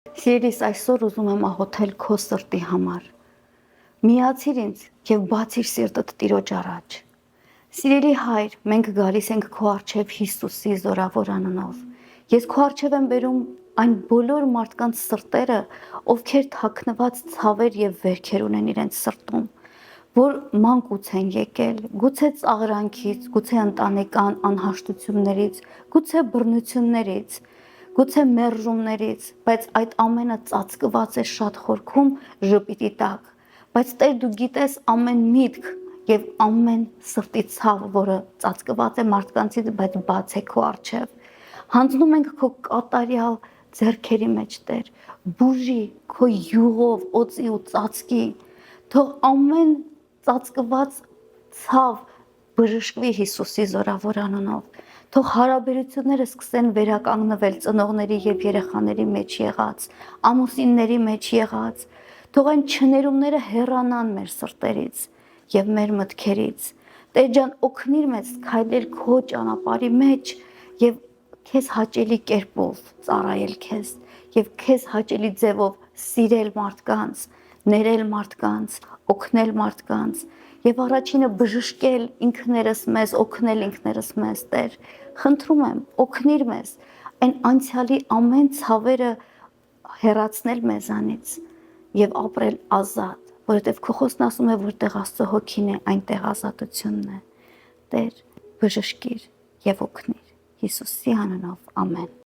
Սիրելիս, այսօր ուզում եմ աղոթել քո սրտի համար։ Միացիր ինձ եւ բացիր սիրտդ Տիրոջ առաջ։ Սիրելի Հայր, մենք գալիս ենք քո առջև Հիսուսի զորավոր անունով։ Ես քո առջև եմ բերում այն բոլոր մարդկանց սրտերը, ովքեր թաքնված ցավեր եւ վերքեր ունեն իրենց սրտում, որ մանկուց են եկել, գուցե ծաղրանքից, գուցե ընտանեկան անհաշտություններից, գուցե բռնություններից, գուցե մերժումներից, բայց այդ ամենը ծածկված է շատ խորքում ժպիտի տակ, բայց Տեր դու գիտես ամեն միտք եւ ամեն սրտի ցավ, որը ծածկված է մարդկանցից, բայց բաց է քո առջև։ Հանձնում ենք քո կատարյալ ձեռքերի մեջ, Տեր, բուժի քո յուղով, օծի ու ծածկի, թող ամեն ծածկված ցավ բժշկվի Հիսուսի զորավոր անունով։ Թող հարաբերությունները սկսեն վերականգնվել ծնողների եւ երեխաների մեջ եղած, ամուսինների մեջ եղած, թող այն չներումները հեռանան մեր սրտերից եւ մեր մտքերից։ Տեր ջան, օգնիր մեզ քայլել քո ճանապարհի մեջ եւ քեզ հաճելի կերպով ծառայել քեզ եւ քեզ հաճելի ձևով սիրել մարդկանց, ներել մարդկանց, օգնել մարդկանց եւ առաջինը բժշկել ինքներս մեզ, օգնել ինքներս մեզ, Տեր, խնդրում եմ, օգնիր մեզ այն անցյալի ամեն ցավերը հեռացնել մեզանից եւ ապրել ազատ, որովհետեւ քո խոսքն ասում է, որտեղ Աստծո հոգին է, այնտեղ ազատությունն է։ Տեր, բժշկիր եւ օգնիր Հիսուսի անունով, ամեն։